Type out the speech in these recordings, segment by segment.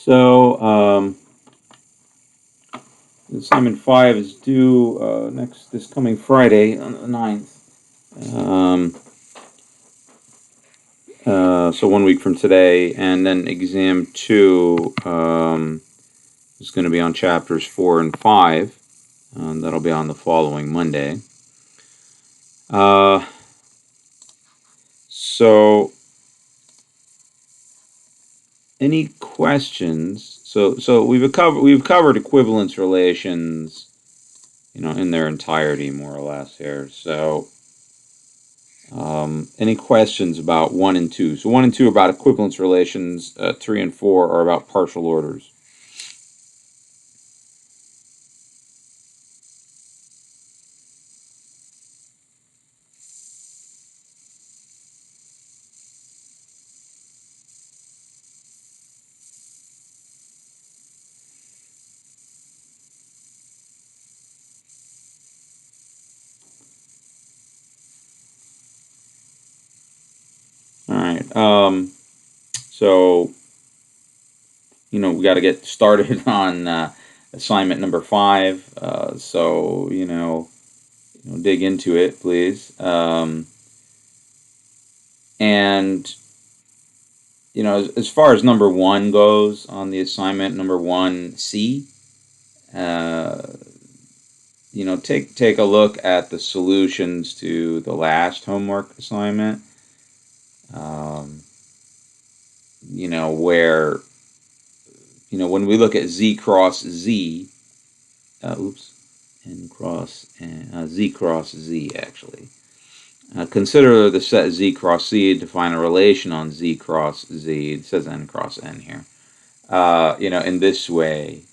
So, assignment 5 is due this coming Friday on the 9th. So 1 week from today, and then exam 2 is going to be on chapters 4 and 5. That'll be on the following Monday. So, any questions? So we've covered equivalence relations, in their entirety, more or less here. So, any questions about 1 and 2? So 1 and 2 are about equivalence relations. 3 and 4 are about partial orders. All right. So, we got to get started on assignment number 5. So, dig into it, please. And, as far as number 1 goes on the assignment, number 1C, take a look at the solutions to the last homework assignment. Where, when we look at Z cross Z, N cross Z cross Z, actually. Consider the set Z cross Z, define a relation on Z cross Z. It says N cross N here. In this way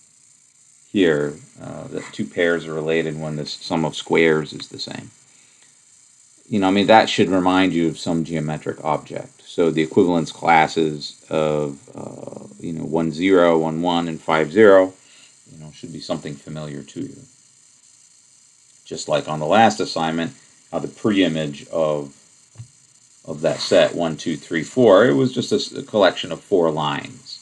here, the two pairs are related when the sum of squares is the same. That should remind you of some geometric object. So the equivalence classes of 1, 0, 1, 1, and 5, 0, should be something familiar to you. Just like on the last assignment, how the preimage of that set 1, 2, 3, 4, it was just a collection of 4 lines.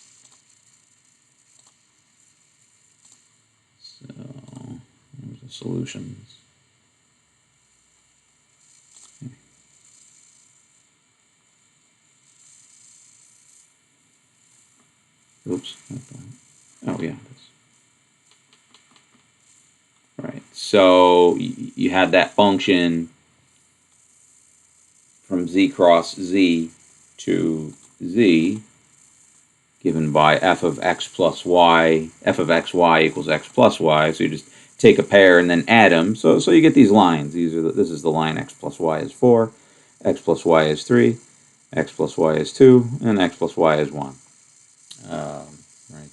So there's the solutions. Oops. Oh, yeah. Right. So you had that function from Z cross Z to Z given by f of x plus y. F of xy equals x plus y. So you just take a pair and then add them. So you get these lines. This is the line x plus y is 4, x plus y is 3, x plus y is 2, and x plus y is 1. Right.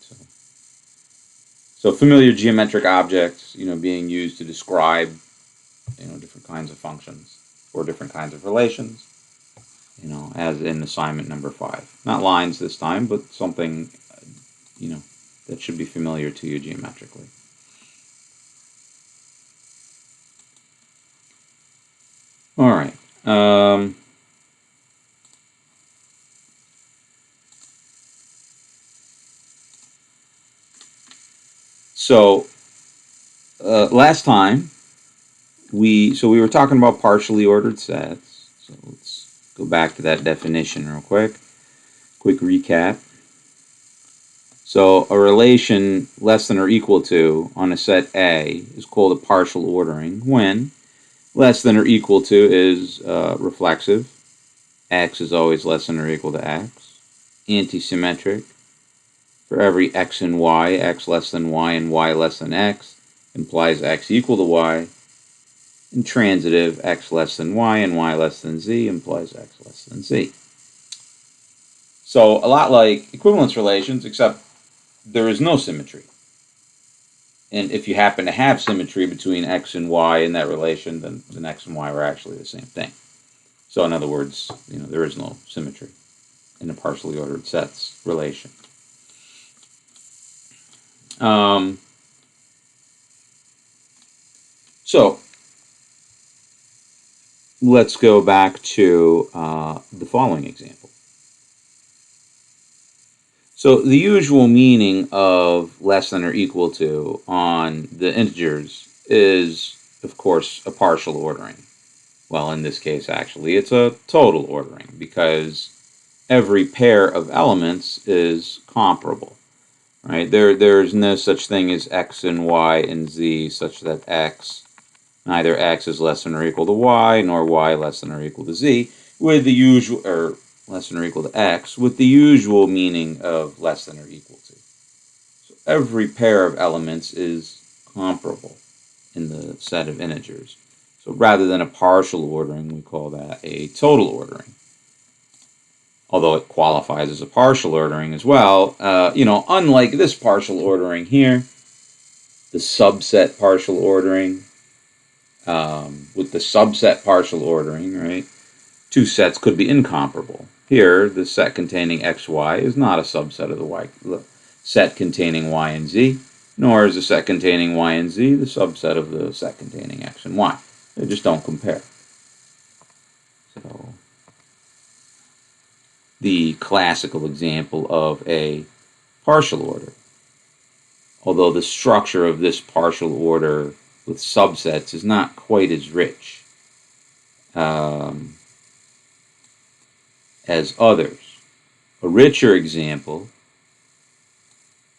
So familiar geometric objects, being used to describe, different kinds of functions or different kinds of relations, as in assignment number 5. Not lines this time, but something, that should be familiar to you geometrically. All right. So last time we were talking about partially ordered sets. So let's go back to that definition real quick. Quick recap. So a relation less than or equal to on a set A is called a partial ordering when less than or equal to is reflexive. X is always less than or equal to X. Antisymmetric. For every X and Y, X less than Y and Y less than X implies X equal to Y. Intransitive, X less than Y and Y less than Z implies X less than Z. So a lot like equivalence relations, except there is no symmetry. And if you happen to have symmetry between X and Y in that relation, then X and Y are actually the same thing. So in other words, there is no symmetry in a partially ordered sets relation. So let's go back to the following example. So the usual meaning of less than or equal to on the integers is, of course, a partial ordering. Well, in this case, actually, it's a total ordering because every pair of elements is comparable, right? There's no such thing as x and y and z such that neither x is less than or equal to y, nor y less than or equal to z, with the usual, or less than or equal to x, with the usual meaning of less than or equal to. So every pair of elements is comparable in the set of integers. So rather than a partial ordering, we call that a total ordering. Although it qualifies as a partial ordering as well. Unlike this partial ordering here, the subset partial ordering, with the subset partial ordering, right, two sets could be incomparable. Here, the set containing xy is not a subset of the set containing y and z, nor is the set containing y and z the subset of the set containing x and y. They just don't compare. So, the classical example of a partial order, although the structure of this partial order with subsets is not quite as rich as others. A richer example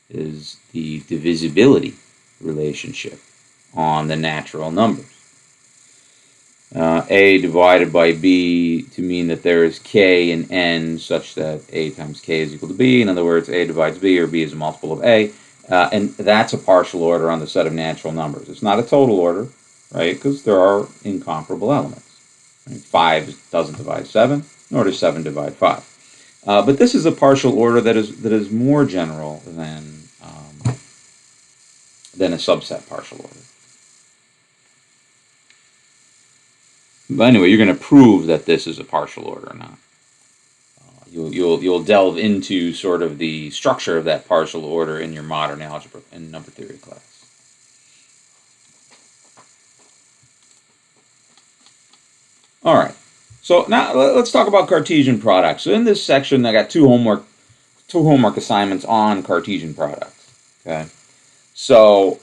is the divisibility relationship on the natural numbers. A divided by b to mean that there is k and n such that a times k is equal to b. In other words, a divides b, or b is a multiple of a. And that's a partial order on the set of natural numbers. It's not a total order, right? Because there are incomparable elements. Right? 5 doesn't divide 7, nor does 7 divide 5. But this is a partial order that is more general than a subset partial order. But anyway, you're going to prove that this is a partial order or not. You'll delve into sort of the structure of that partial order in your modern algebra and number theory class. All right. So now let's talk about Cartesian products. So in this section, I got two homework assignments on Cartesian products. Okay. So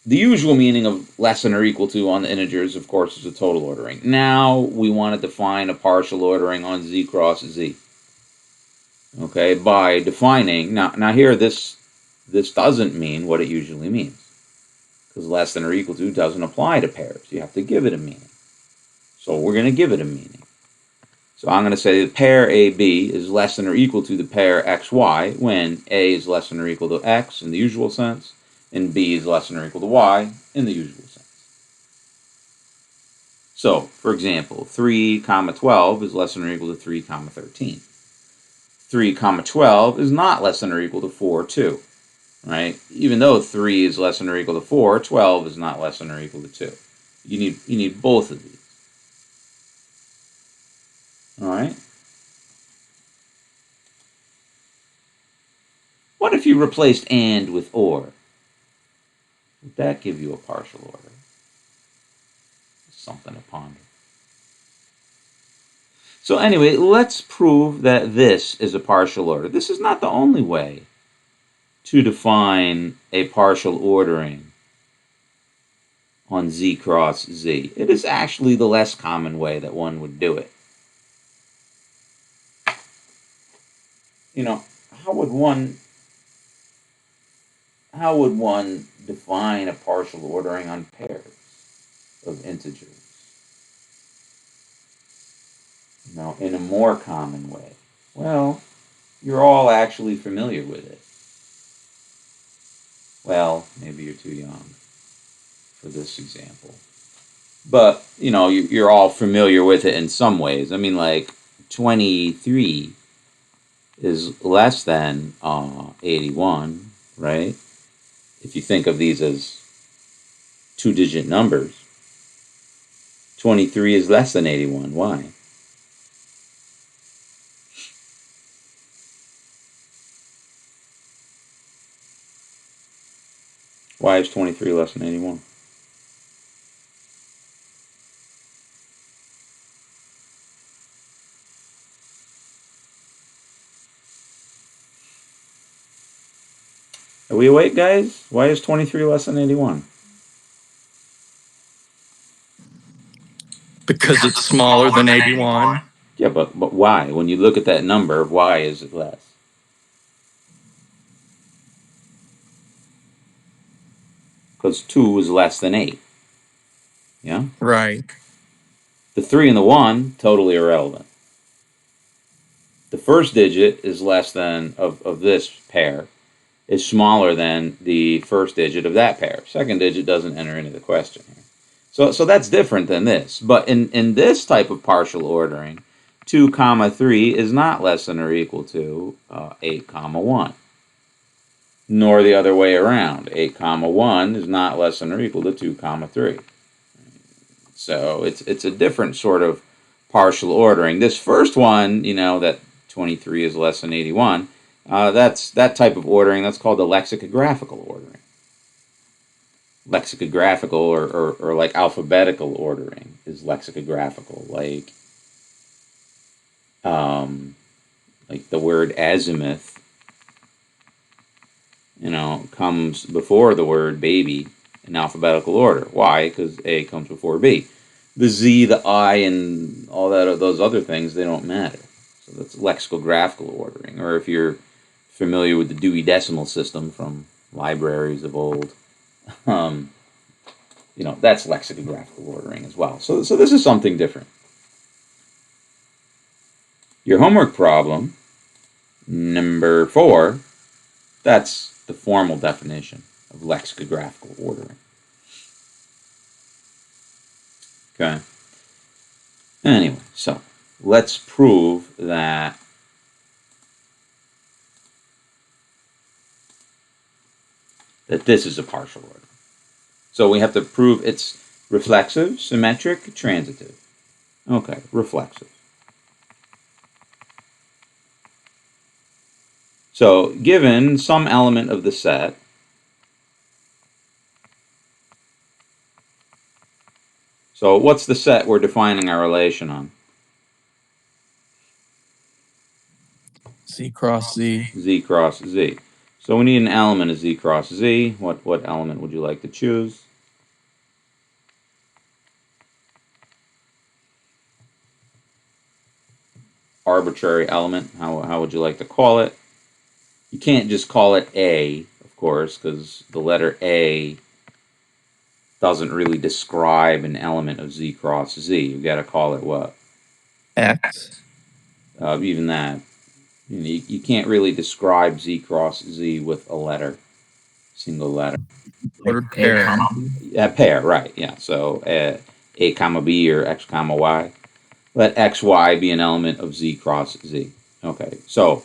the usual meaning of less than or equal to on the integers, of course, is a total ordering. Now we want to define a partial ordering on z cross z. Okay, by defining now here this doesn't mean what it usually means, because less than or equal to doesn't apply to pairs. You have to give it a meaning. So we're going to give it a meaning. So I'm going to say the pair AB is less than or equal to the pair XY when A is less than or equal to X in the usual sense, and B is less than or equal to Y in the usual sense. So, for example, 3, 12 is less than or equal to 3, 13. 3, 12 is not less than or equal to 4, 2. Right? Even though 3 is less than or equal to 4, 12 is not less than or equal to 2. You need both of these. All right? What if you replaced and with or? Would that give you a partial order? Something to ponder. So anyway, let's prove that this is a partial order. This is not the only way to define a partial ordering on z cross z. It is actually the less common way that one would do it. How would one define a partial ordering on pairs of integers? In a more common way. Well, you're all actually familiar with it. Well, maybe you're too young for this example. But, you're all familiar with it in some ways. I mean, like, 23 is less than 81, right? If you think of these as two-digit numbers. 23 is less than 81. Why? Why is 23 less than 81? Are we awake, guys? Why is 23 less than 81? Because it's smaller than 81. Yeah, but why? When you look at that number, why is it less? Because 2 is less than 8. Yeah? Right. The 3 and the 1, totally irrelevant. The first digit is less than, of this pair, is smaller than the first digit of that pair. Second digit doesn't enter into the question here. So that's different than this. But in this type of partial ordering, 2 comma 3 is not less than or equal to 8 comma 1. Nor the other way around. 8 comma 1 is not less than or equal to 2 comma 3. So it's a different sort of partial ordering. This first one, that 23 is less than 81, that's that type of ordering. That's called the lexicographical ordering. Lexicographical or like alphabetical ordering is lexicographical. Like the word azimuth, comes before the word baby in alphabetical order. Why? Because A comes before B. The Z, the I, and all those other things, they don't matter. So that's lexicographical ordering. Or if you're familiar with the Dewey Decimal System from libraries of old, that's lexicographical ordering as well. So this is something different. Your homework problem, number 4, that's the formal definition of lexicographical ordering. Okay. Anyway, so let's prove that this is a partial order. So we have to prove it's reflexive, symmetric, transitive. Okay, reflexive. So given some element of the set, so what's the set we're defining our relation on? Z cross Z. Z cross Z. So we need an element of Z cross Z. What element would you like to choose? Arbitrary element. How would you like to call it? You can't just call it A, of course, because the letter A doesn't really describe an element of Z cross Z. You've got to call it what? X. Even that. You can't really describe Z cross Z with a letter, single letter. Ordered pair. Pair, right, yeah. So A comma B or X comma Y. Let XY be an element of Z cross Z. Okay, so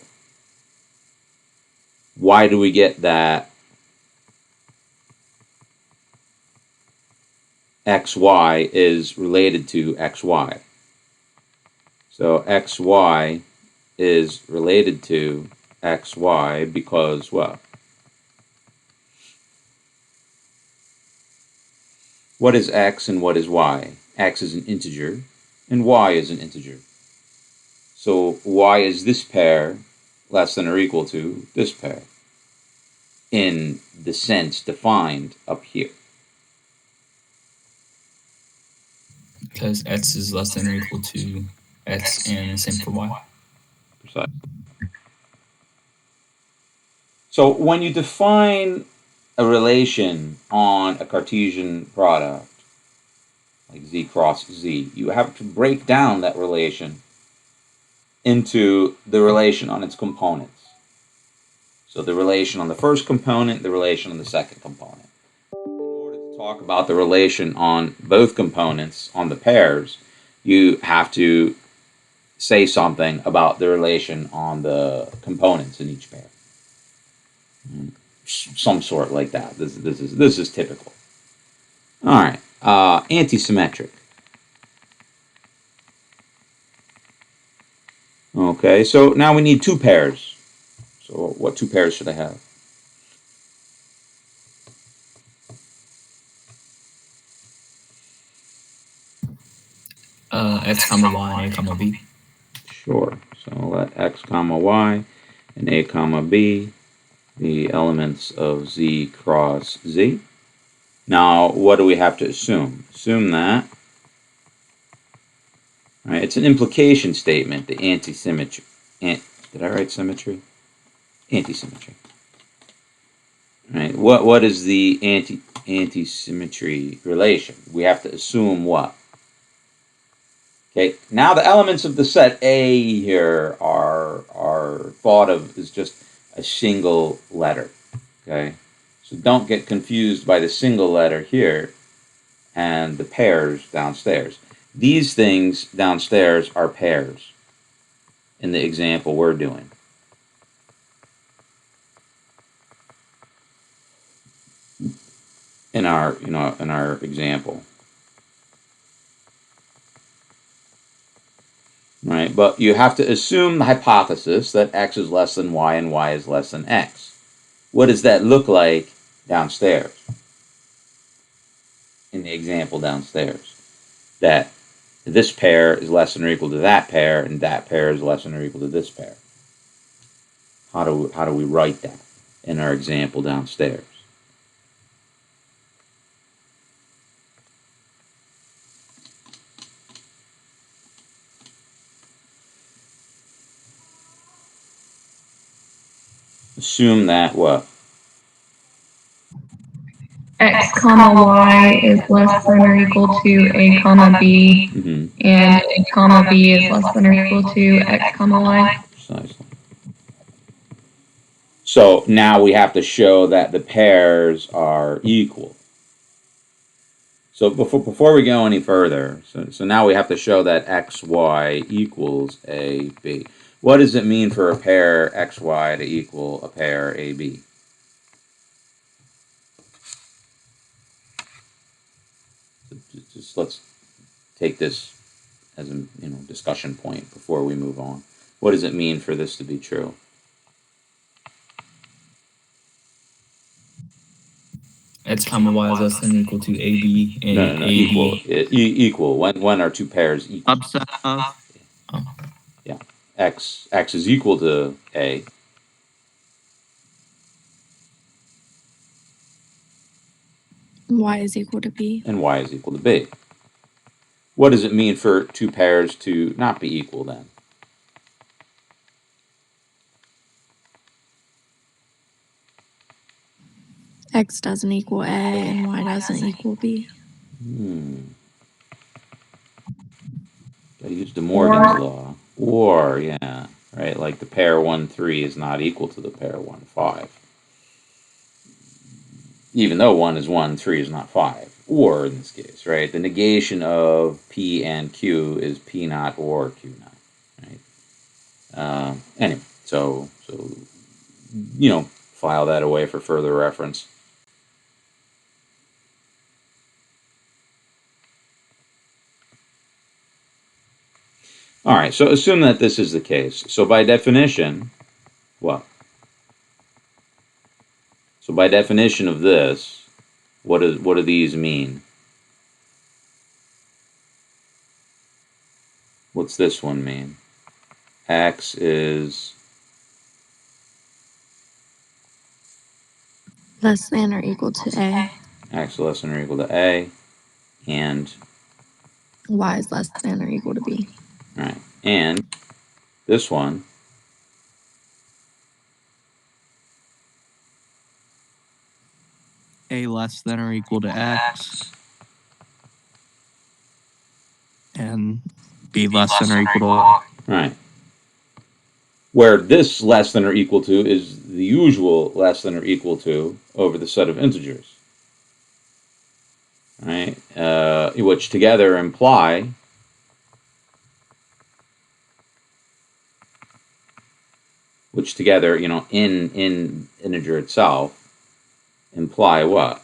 why do we get that XY is related to XY? So XY is related to XY because what? What is X and what is Y? X is an integer and Y is an integer. So Y is this pair less than or equal to this pair in the sense defined up here. Because X is less than or equal to X and same for Y. Precise. So when you define a relation on a Cartesian product, like Z cross Z, you have to break down that relation into the relation on its components. So the relation on the first component, the relation on the second component. In order to talk about the relation on both components, on the pairs, you have to say something about the relation on the components in each pair. Some sort like that. This is typical. All right, antisymmetric. Okay, so now we need 2 pairs. So what 2 pairs should I have? X comma Y and A comma B. Sure. So let X comma Y and A comma B the elements of z cross z. Now, what do we have to assume? Assume that, right, it's an implication statement, the anti-symmetry. Did I write symmetry? Anti-symmetry. Right. What is the anti-symmetry relation? We have to assume what? Okay. Now the elements of the set A here are thought of as just a single letter. Okay. So don't get confused by the single letter here and the pairs downstairs. These things downstairs are pairs in the example we're doing. In our example. Right? But you have to assume the hypothesis that x is less than y and y is less than x. What does that look like downstairs? In the example downstairs. That this pair is less than or equal to that pair, and that pair is less than or equal to this pair. How do we write that in our example downstairs? Assume that what? X comma y is less than or equal to a comma b, and a comma b is less than or equal to x comma y. Precisely. So now we have to show that the pairs are equal. So before we go any further, so now we have to show that xy equals ab. What does it mean for a pair xy to equal a pair ab? Just let's take this as a discussion point before we move on. What does it mean for this to be true? X comma y is less than or equal to AB and No, AB. equal. Equal. When are two pairs equal? Subset of. Yeah. X is equal to A. Y is equal to B. And y is equal to b. What does it mean for two pairs to not be equal then? X doesn't equal A and Y doesn't equal B. Gotta use De Morgan's law. Or, yeah, right, like the pair 1, 3 is not equal to the pair 1, 5. Even though 1 is 1, 3 is not 5. Or in this case, right? The negation of P and Q is P naught or Q naught, right? Anyway, so file that away for further reference. All right, so assume that this is the case. So by definition, what? So by definition of this, what do these mean? What's this one mean? X is Less than or equal to A. x less than or equal to A, and Y is less than or equal to B. all right, and this one A less than or equal to X. And B less than or equal to Y. right, where this less than or equal to is the usual less than or equal to over the set of integers, right? Which together imply in integer itself imply what?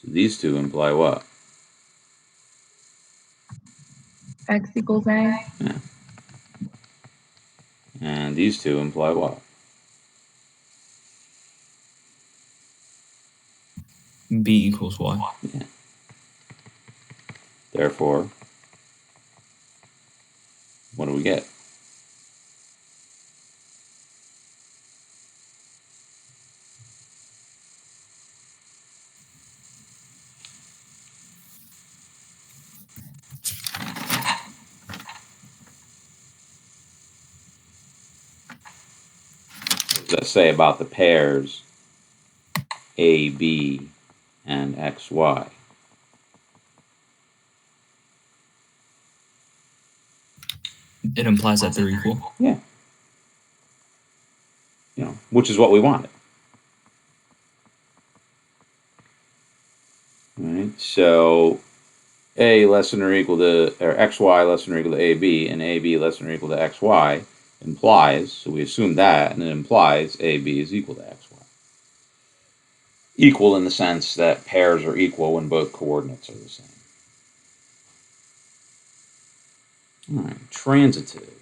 So these two imply what? X equals A. Yeah. And these two imply what? B equals Y. Yeah. Therefore, what do we get? does that say about the pairs A, B, and X, Y? It implies that they're equal. Yeah. Which is what we wanted. All right, so A less than or equal to, or XY less than or equal to AB, and AB less than or equal to XY implies, so we assume that, and it implies AB is equal to XY. Equal in the sense that pairs are equal when both coordinates are the same. All right, transitive.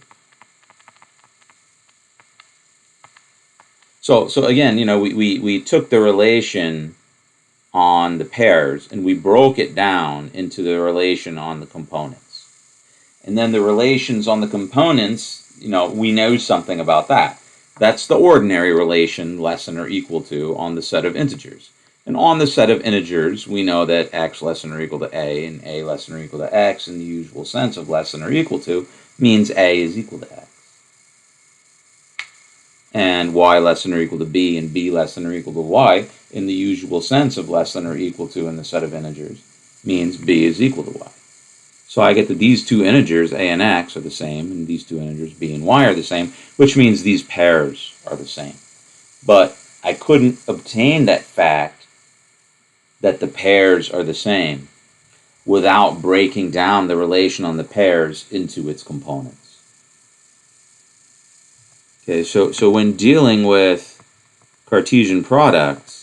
So again, we took the relation on the pairs and we broke it down into the relation on the components. And then the relations on the components, we know something about that. That's the ordinary relation less than or equal to on the set of integers. And on the set of integers, we know that x less than or equal to a and a less than or equal to x in the usual sense of less than or equal to means a is equal to x. And y less than or equal to b and b less than or equal to y in the usual sense of less than or equal to in the set of integers means b is equal to y. So I get that these two integers, a and x, are the same, and these two integers, b and y, are the same, which means these pairs are the same. But I couldn't obtain that fact that the pairs are the same without breaking down the relation on the pairs into its components. Okay, so when dealing with Cartesian products,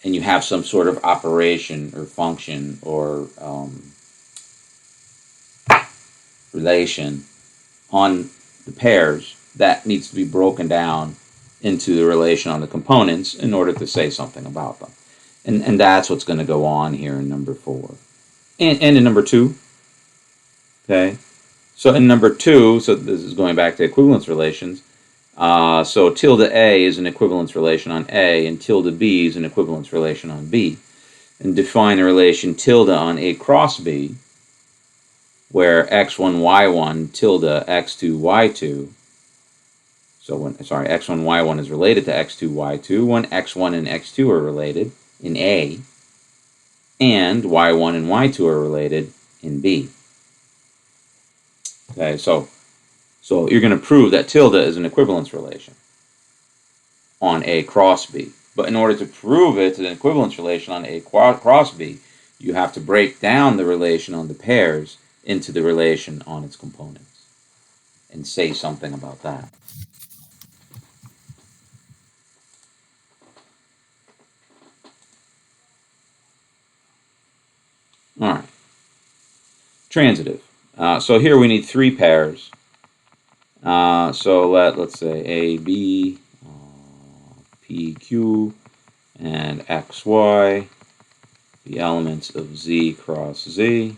and you have some sort of operation or function or relation on the pairs, that needs to be broken down into the relation on the components in order to say something about them. And that's what's going to go on here in number 4. And in number 2. Okay. So in number 2, so this is going back to equivalence relations. So tilde A is an equivalence relation on A, and tilde B is an equivalence relation on B. And define the relation tilde on A cross B, where x1, y1 tilde x2, y2. So x1, y1 is related to x2, y2 when x1 and x2 are related in A, and y1 and y2 are related in B. Okay, so you're going to prove that tilde is an equivalence relation on A cross B. But in order to prove it's an equivalence relation on A cross B, you have to break down the relation on the pairs into the relation on its components and say something about that. All right. Transitive. So here we need 3 pairs. So let's say A, B, P, Q, and X, Y, the elements of Z cross Z,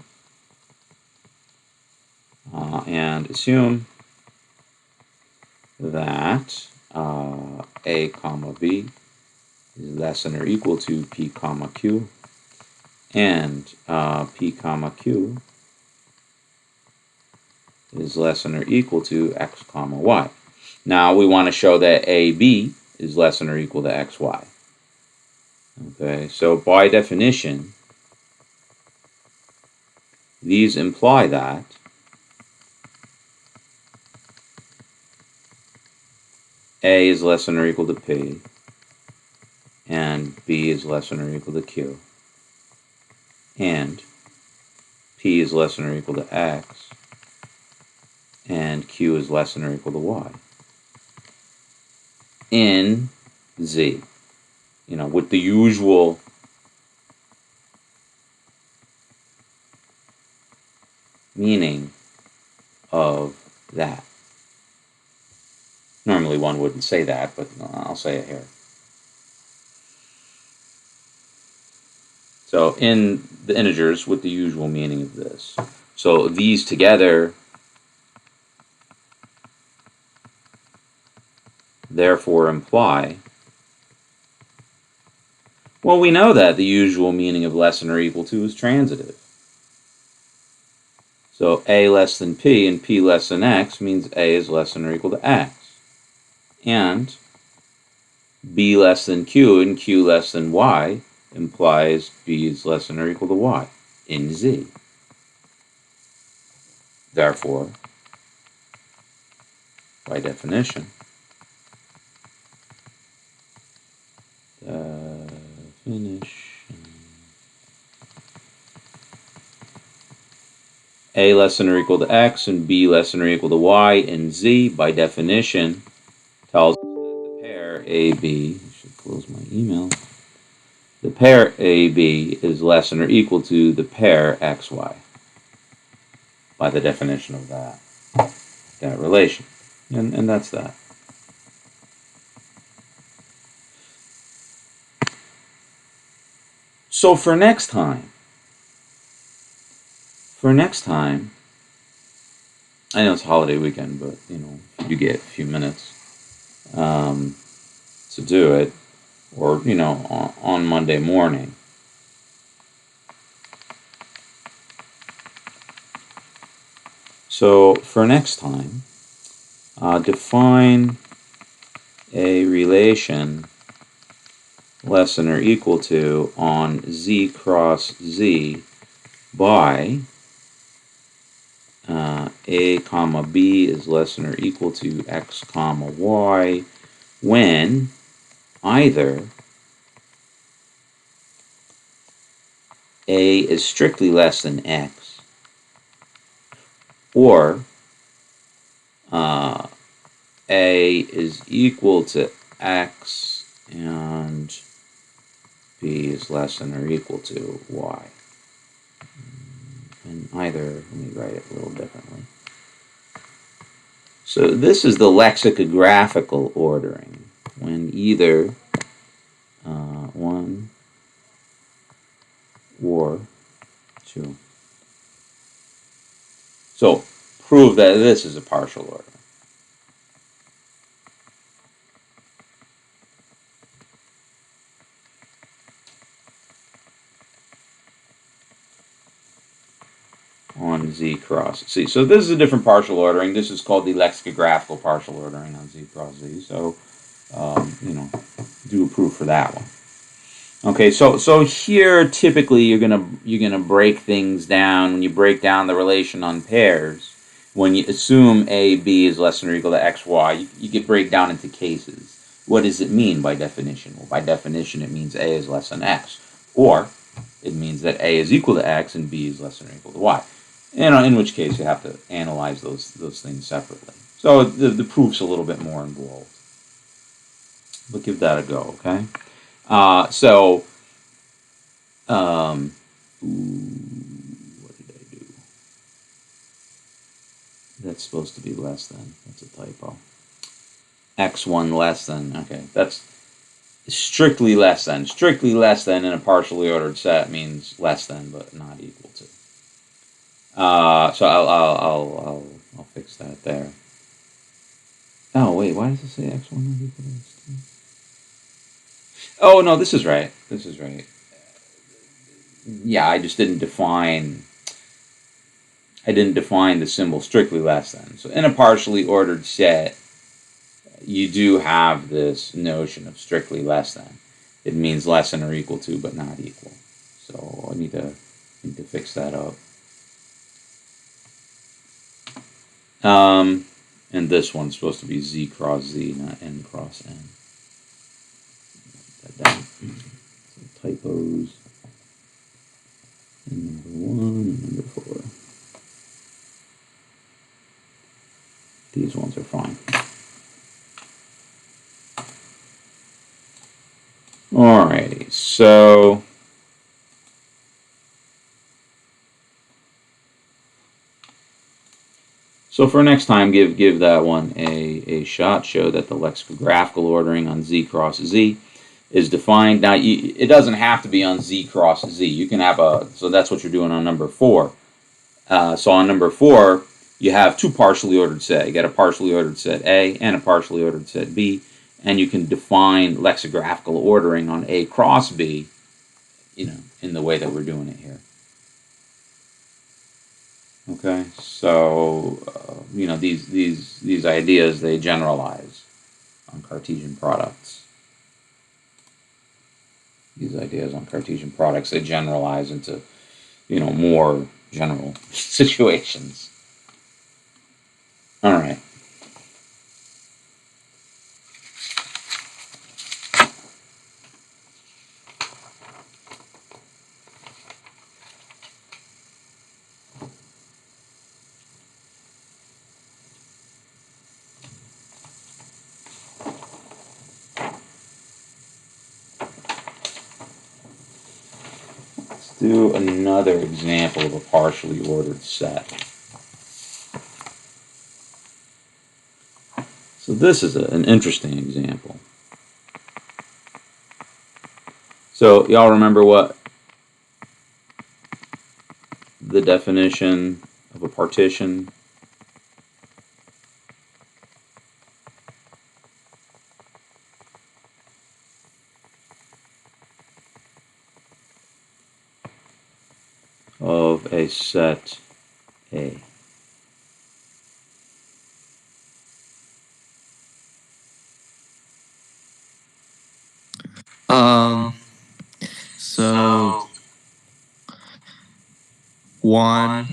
and assume that A comma B is less than or equal to P comma Q, and P comma Q is less than or equal to X comma Y. Now we want to show that AB is less than or equal to XY. Okay, so by definition, these imply that A is less than or equal to P, and B is less than or equal to Q, and P is less than or equal to X, and Q is less than or equal to Y. In Z, with the usual meaning of that. Normally one wouldn't say that, but I'll say it here. So in the integers with the usual meaning of this. So these together therefore imply, well, we know that the usual meaning of less than or equal to is transitive. So A less than P and P less than X means A is less than or equal to X. And b less than q and q less than y implies b is less than or equal to y in Z. Therefore, by definition, a less than or equal to x and b less than or equal to y in Z, by definition, tells us that the pair AB, I should close my email, the pair AB is less than or equal to the pair XY, by the definition of that relation. And that's that. So for next time, I know it's a holiday weekend, but you know, if you get a few minutes to do it, or you know, on Monday morning, so for next time, define a relation less than or equal to on Z cross Z by a comma b is less than or equal to x comma y when either a is strictly less than x or a is equal to x and b is less than or equal to y. And either, let me write it a little differently. So this is the lexicographical ordering when either one or two. So prove that this is a partial order. On Z cross Z. So this is a different partial ordering. This is called the lexicographical partial ordering on Z cross Z. So, you know, do a proof for that one. Okay, so here typically you're gonna break things down. When you break down the relation on pairs, when you assume A, B is less than or equal to X, Y, you get break down into cases. What does it mean by definition? Well, by definition, it means A is less than X, or it means that A is equal to X and B is less than or equal to Y. And in which case you have to analyze those things separately. So the proof's a little bit more involved. But give that a go, okay? What did I do? That's supposed to be less than. That's a typo. X1 less than. Okay, that's strictly less than. Strictly less than in a partially ordered set means less than, but not equal to. So I'll fix that there. Oh wait, why does it say x1 not equal to x2? Oh no, this is right. This is right. Yeah, I just didn't define. I didn't define the symbol strictly less than. So in a partially ordered set, you do have this notion of strictly less than. It means less than or equal to, but not equal. So I need to fix that up. And this one's supposed to be Z cross Z, not N cross N. Write that down. So typos. And number 1 and number 4. These ones are fine. Alrighty, so for next time, give that one a shot. Show that the lexicographical ordering on Z cross Z is defined. Now, it doesn't have to be on Z cross Z. You can have so that's what you're doing on number 4. So on number 4, you have two partially ordered sets. You got a partially ordered set A and a partially ordered set B, and you can define lexicographical ordering on A cross B, you know, in the way that we're doing it here. Okay, so you know, these ideas, they generalize. on Cartesian products. These ideas on Cartesian products, they generalize into, more general situations. All right. Let's do another example of a partially ordered set. So this is an interesting example. So y'all remember what the definition of a partition? Of a set A. So 1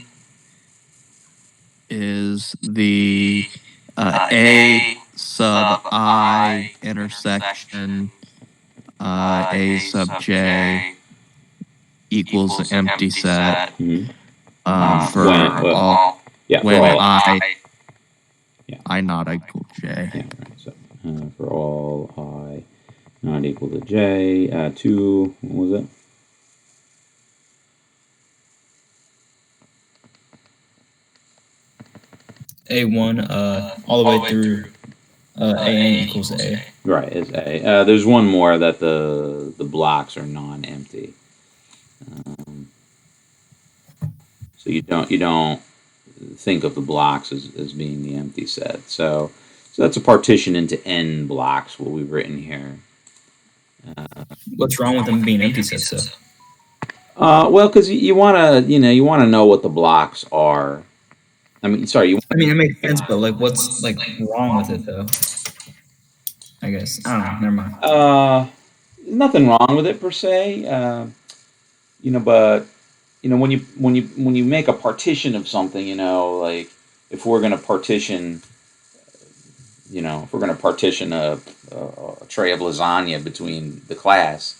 is the A sub I intersection A sub J equals the empty set. Mm-hmm. For all when I not equal J. Yeah, right. So for all I not equal to J, 2, what was it? A1 all the way through AN equals A. Right, is A. There's one more that the blocks are non-empty. So you don't think of the blocks as being the empty set. So that's a partition into n blocks, what we've written here. What's wrong with them being empty sets, though? Well, because you want to know what the blocks are. I mean, sorry. It makes sense, but what's wrong with it, though? I guess I don't know. Never mind. Nothing wrong with it per se. But when you make a partition of something, like if we're going to partition, if we're going to partition a tray of lasagna between the class,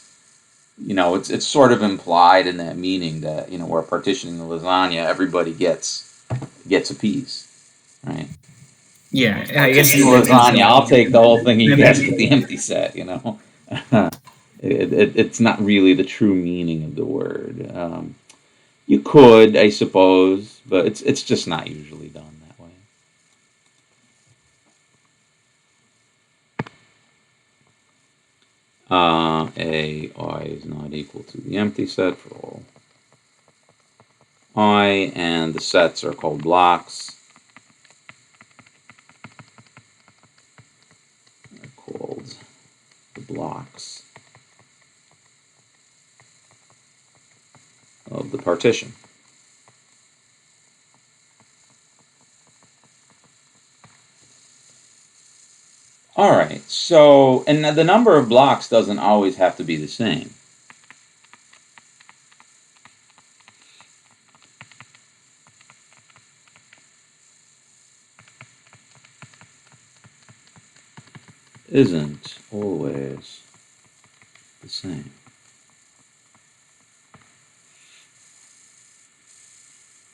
it's sort of implied in that meaning that we're partitioning the lasagna, everybody gets a piece, right? Yeah, I guess lasagna. I'll take the whole thing. You guys get the empty set. It's not really the true meaning of the word. You could, I suppose, but it's just not usually done that way. I is not equal to the empty set for all I, and the sets are called blocks. They're called the blocks of the partition. All right, so, and the number of blocks doesn't always have to be the same. Isn't always the same.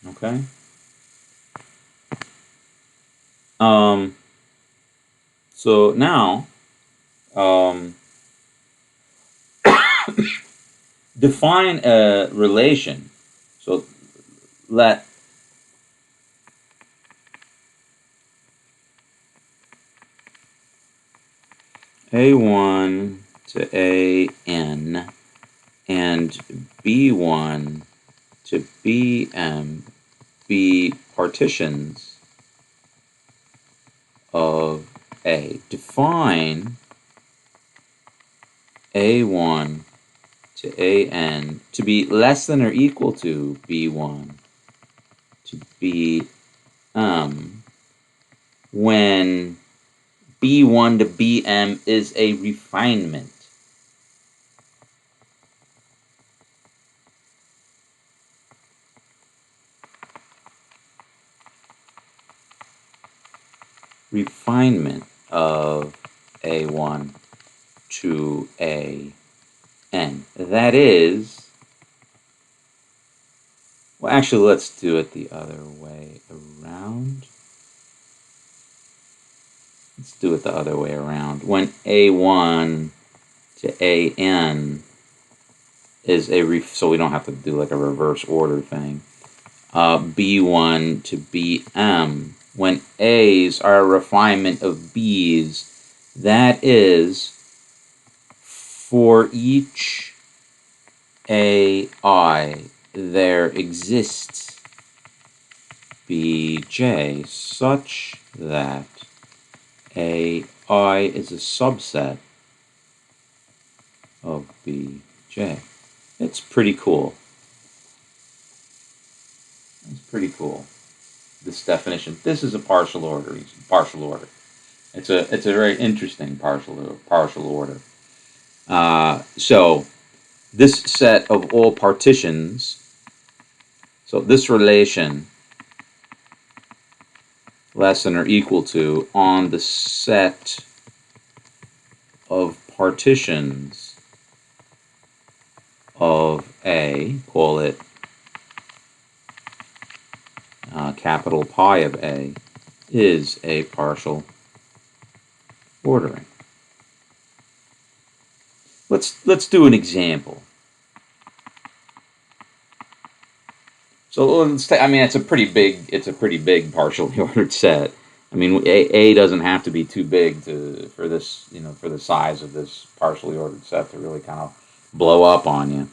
Okay? So now, define a relation. So let A1 to AN and B1 to BM be partitions of A. Define A1 to AN to be less than or equal to B1 to BM when B1 to Bm is a refinement. Refinement of A1 to AN. That is, well, actually, let's do it the other way around. Let's do it the other way around. When A1 to AN is so we don't have to do like a reverse order thing. B1 to BM. When A's are a refinement of B's, that is, for each AI, there exists Bj such that AI is a subset of Bj. It's pretty cool. It's pretty cool. This definition. This is a partial order. Partial order. It's a very interesting partial order. So this set of all partitions. So this relation less than or equal to on the set of partitions of A, call it capital pi of A, is a partial ordering. Let's do an example. So I mean, it's a pretty big partially ordered set. I mean, A doesn't have to be too big for this, for the size of this partially ordered set to really kind of blow up on you.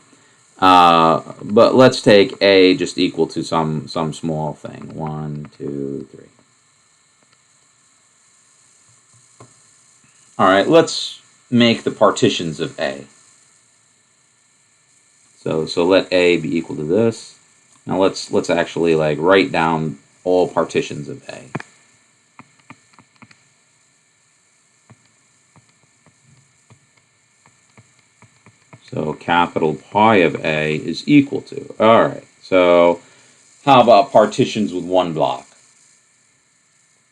But let's take A just equal to some small thing. 1, 2, 3. All right, let's make the partitions of A. So let A be equal to this. Now let's actually like write down all partitions of A. So capital pi of A is equal to. All right. So how about partitions with one block?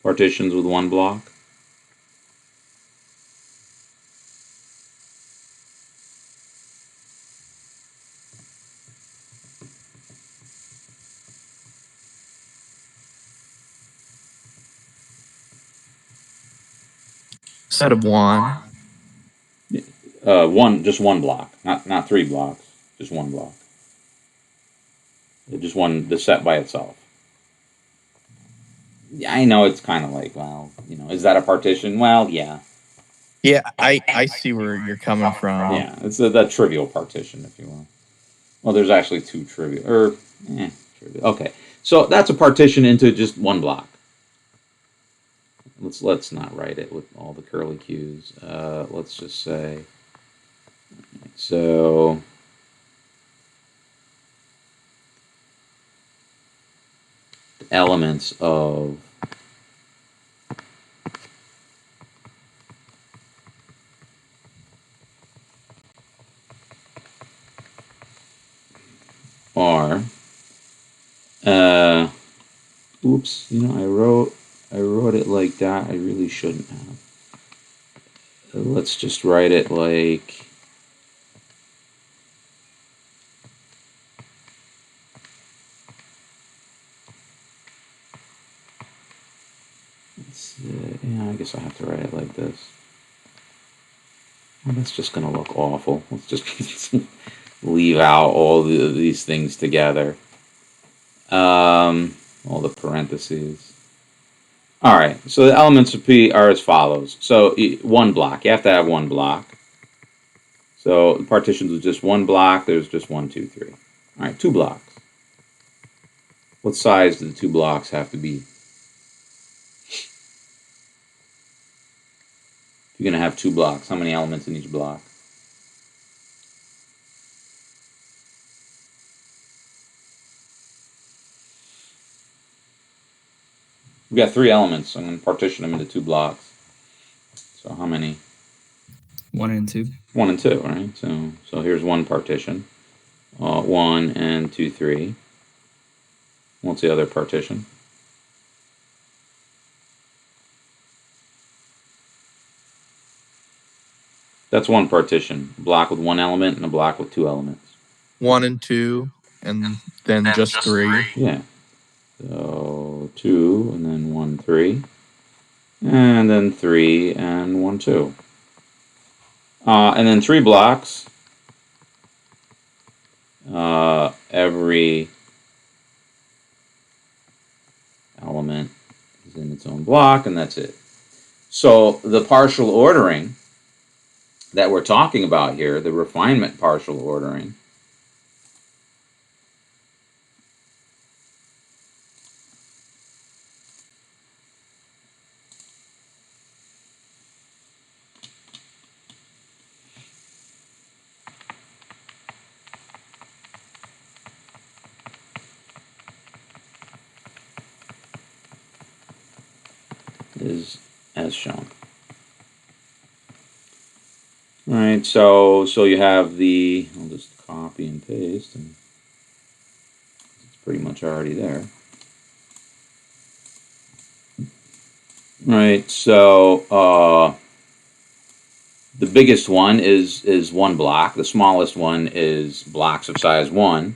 Partitions with one block. Set of 1. Just one block, not 3 blocks, just one block. Just the set by itself. Yeah, I know it's kind of like, well, is that a partition? Well, yeah. Yeah, I see where you're coming from. Yeah, it's that trivial partition, if you will. Well, there's actually 2 trivial, trivial. Okay, so that's a partition into just one block. Let's not write it with all the curly cues. Let's just say, so elements of are oops, I wrote it like that. I really shouldn't have. Let's just write it like yeah, I guess I have to write it like this. Well, that's just going to look awful. Let's just leave out all these things together. All the parentheses. All right, so the elements of P are as follows. So one block. You have to have one block. So partitions with just one block, there's just 1, 2, 3. All right, 2 blocks. What size do the 2 blocks have to be? If you're going to have 2 blocks, how many elements in each block? We've got 3 elements. I'm going to partition them into 2 blocks. So how many? 1 and 2. 1 and 2, right? So here's one partition. 1 and 2, 3. What's the other partition? That's one partition. A block with one element and a block with two elements. 1 and 2, and then just 3. Yeah. So 2 and then 1, 3. And then 3 and 1, 2. And then 3 blocks. Every element is in its own block, and that's it. So the partial ordering that we're talking about here, the refinement partial ordering, is as shown. All right, so you have the, I'll just copy and paste, and it's pretty much already there. All right, so the biggest one is 1 block. The smallest one is blocks of size 1,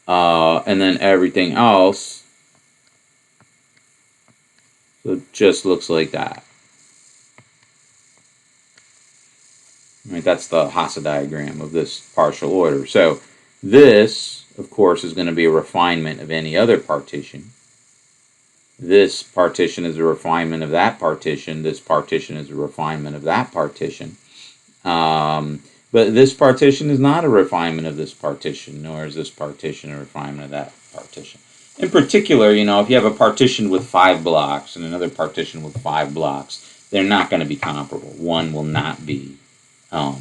and then everything else, so it just looks like that. Right, that's the Hasse diagram of this partial order. So this, of course, is going to be a refinement of any other partition. This partition is a refinement of that partition. This partition is a refinement of that partition. But this partition is not a refinement of this partition, nor is this partition a refinement of that partition. In particular, you know, if you have a partition with 5 blocks and another partition with 5 blocks, they're not going to be comparable. One will not be a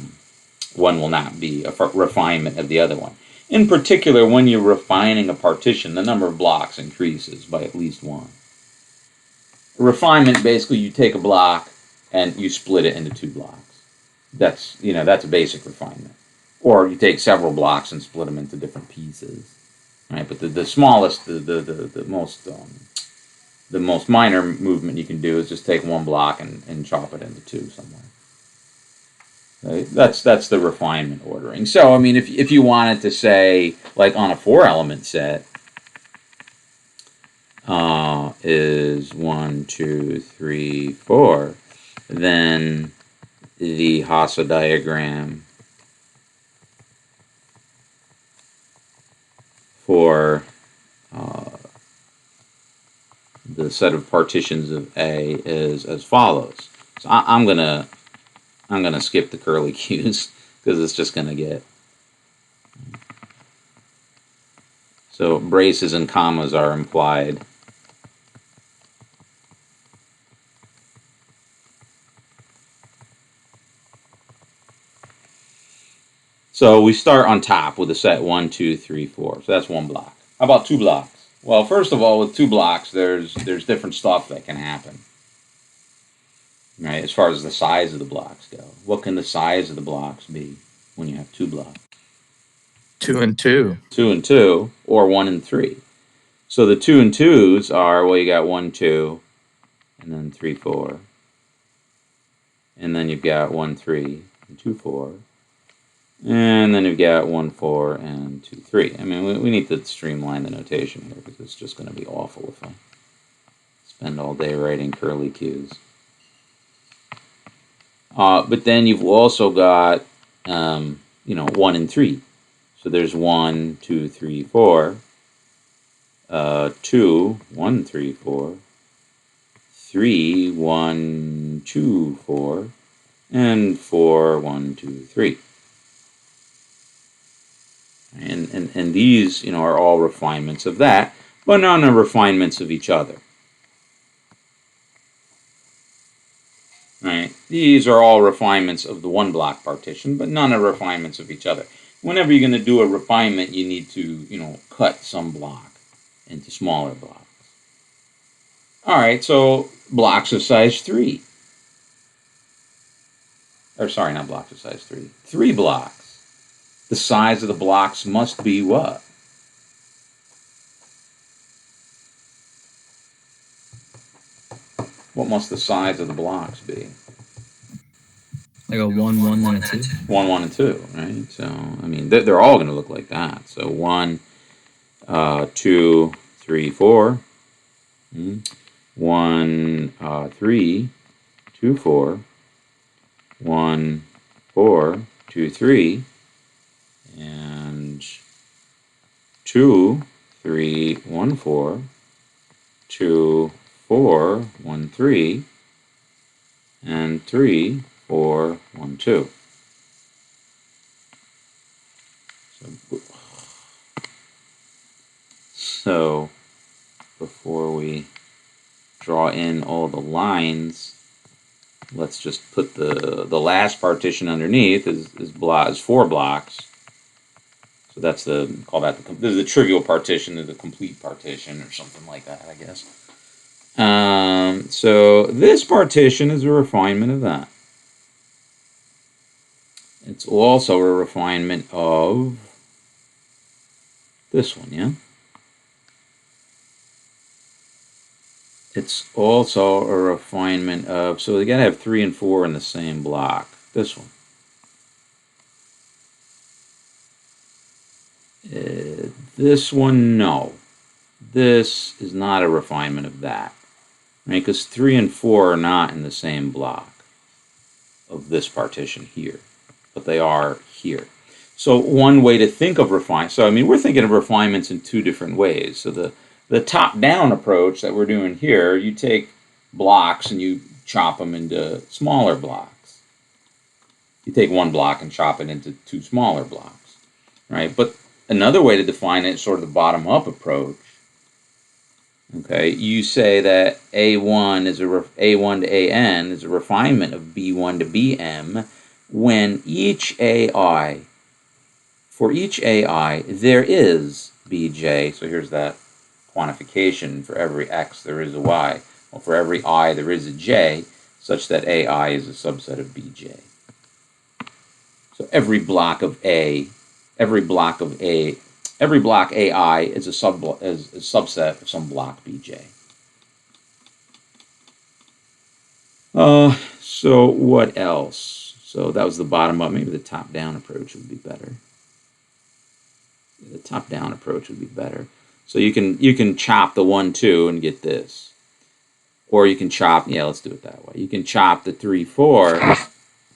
refinement of the other one. In particular, when you're refining a partition, the number of blocks increases by at least 1. A refinement, basically, you take a block and you split it into 2 blocks. That's a basic refinement. Or you take several blocks and split them into different pieces. Right? But the smallest, the most minor movement you can do is just take 1 block and chop it into 2 somewhere. Right? That's the refinement ordering. So I mean, if you wanted to say, like on a 4-element set, is 1, 2, 3, 4, then the Hasse diagram for the set of partitions of A is as follows. So I'm gonna skip the curly cues because it's just gonna get. So braces and commas are implied. So we start on top with a set 1, 2, 3, 4. So that's 1 block. How about 2 blocks? Well, first of all, with 2 blocks, there's different stuff that can happen. Right, as far as the size of the blocks go. What can the size of the blocks be when you have 2 blocks? 2 and 2. 2 and 2, or 1 and 3. So the 2 and 2s are, well, you got 1, 2, and then 3, 4. And then you've got 1, 3, and 2, 4. And then you've got 1, 4, and 2, 3. I mean, we need to streamline the notation here because it's just going to be awful if I spend all day writing curly cues. But then you've also got, 1 and 3. So there's 1, 2, 3, 4. 2, 1, 3, 4. 3, 1, 2, 4. And 4, 1, 2, 3. And these, are all refinements of that, but none are refinements of each other. Right? These are all refinements of the 1 block partition, but none are refinements of each other. Whenever you're going to do a refinement, you need to, cut some block into smaller blocks. All right, so blocks of size 3. or sorry, not blocks of size 3. 3 blocks. The size of the blocks must be what? What must the size of the blocks be? Like a 1, 1, and a 2. 1, 1, and 2, right? So, I mean, they're all going to look like that. So 1, 2, 3, 4. 1, 3, 2, 4. 1, 4, 2, 3. And 2, 3, 1, 4. 2, 4, 1, 3. And 3, 4, 1, 2. So before we draw in all the lines, let's just put the last partition underneath is 4 blocks. So that's this is the trivial partition, or the complete partition, or something like that, I guess. So this partition is a refinement of that. It's also a refinement of this one, yeah? It's also a refinement of, so they gotta have 3 and 4 in the same block. This one. This one, no. This is not a refinement of that. Right? Because 3 and 4 are not in the same block of this partition here. But they are here. So one way to think of refinement, so I mean, we're thinking of refinements in 2 different ways. So the top-down approach that we're doing here, you take blocks and you chop them into smaller blocks. You take 1 block and chop it into 2 smaller blocks, right? But another way to define it is sort of the bottom-up approach. Okay, you say that A1 is A1 to AN is a refinement of B1 to BM when for each AI, there is BJ. So here's that quantification. For every X, there is a Y. Well, for every I, there is a J, such that AI is a subset of BJ. So every block AI is a subset of some block BJ. So what else? So that was the bottom up. Maybe the top down approach would be better. The top down approach would be better. So you can chop the 1, 2 and get this. Or you can chop, yeah, let's do it that way. You can chop the 3, 4.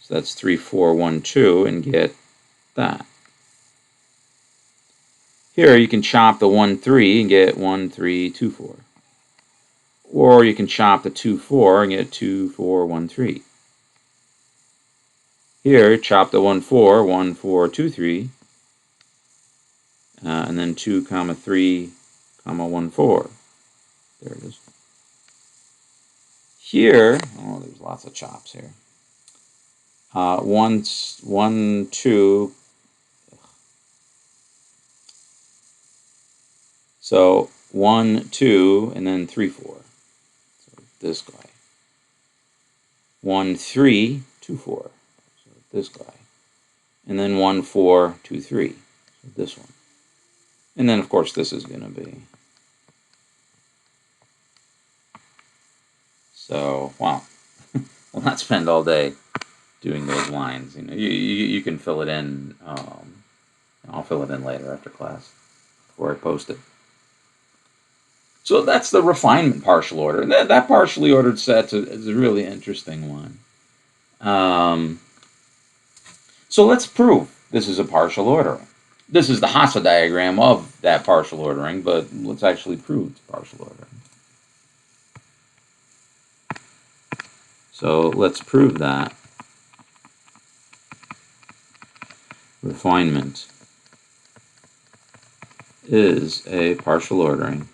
So that's 3, 4, 1, 2 and get that. Here you can chop the 1, 3 and get 1, 3, 2, 4. Or you can chop the 2, 4 and get 2, 4, 1, 3. Here, chop the 1, 4, 1, 4, 2, 3. And then 2, 3, 1, 4. There it is. Here, oh, there's lots of chops here. 1, 2. So 1, 2, and then 3, 4. So this guy. 1, 3, 2, 4. So this guy. And then 1, 4, 2, 3. So this one. And then, of course, this is going to be. So, wow. We'll not spend all day doing those lines. You know, you can fill it in. I'll fill it in later after class before I post it. So that's the refinement partial order. And that partially ordered set is a really interesting one. So let's prove this is a partial ordering. This is the Hasse diagram of that partial ordering, but let's actually prove it's partial ordering. So let's prove that refinement is a partial ordering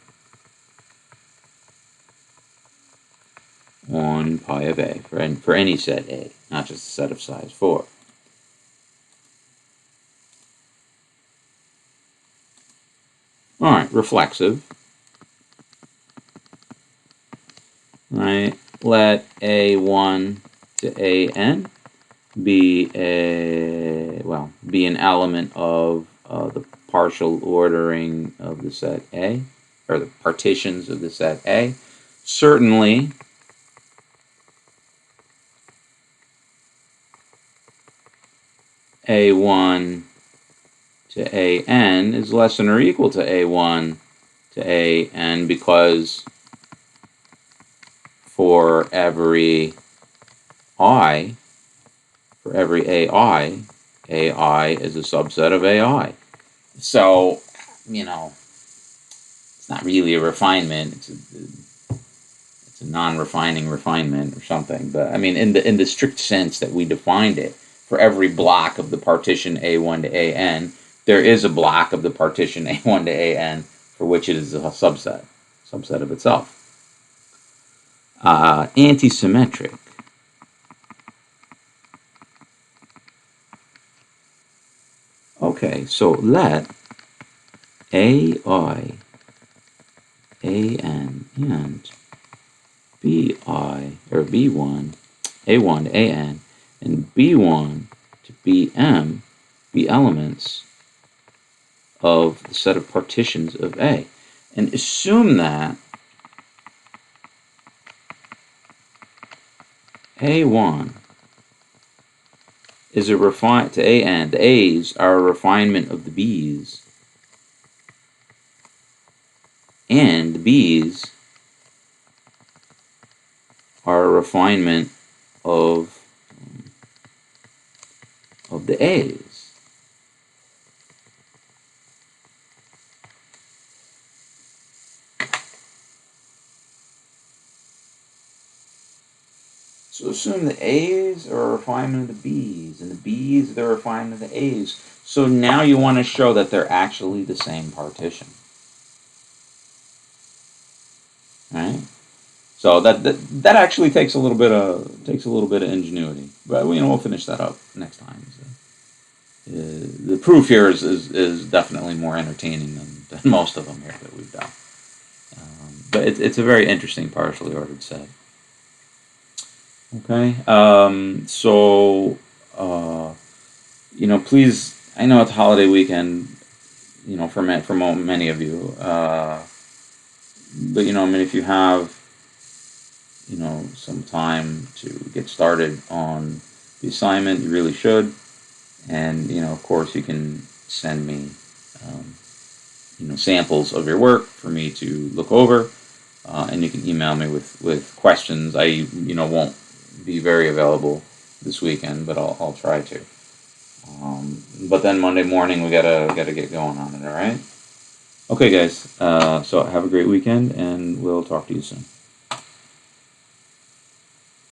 on pi of A for any set A, not just a set of size 4. All right, reflexive. Right, let A1 to AN be an element of the partial ordering of the set A, or the partitions of the set A. Certainly, A1 to AN is less than or equal to A1 to AN, because for every I, for every AI is a subset of AI. So, it's not really a refinement. It's a non-refining refinement or something. But I mean, in the strict sense that we defined it, for every block of the partition A1 to AN, there is a block of the partition A1 to AN for which it is a subset of itself. Antisymmetric. Okay, so let AI, AN, and BI, or B1, A1 to AN, and B1 to BM be elements of the set of partitions of A. And assume that A1 is a to AN, the A's are a refinement of the B's, and the B's are a refinement of the A's. So assume the A's are a refinement of the B's, and the B's are a refinement of the A's. So now you want to show that they're actually the same partition. Right? So that actually takes a little bit of ingenuity, but we'll finish that up next time. So, the proof here is definitely more entertaining than most of them here that we've done. But it's a very interesting partially ordered set. Okay, so please, I know it's a holiday weekend, for many of you, but if you have some time to get started on the assignment, you really should. And of course, you can send me samples of your work for me to look over, and you can email me with questions. I won't be very available this weekend, but I'll try to. But then Monday morning we gotta get going on it. All right. Okay, guys. So have a great weekend, and we'll talk to you soon.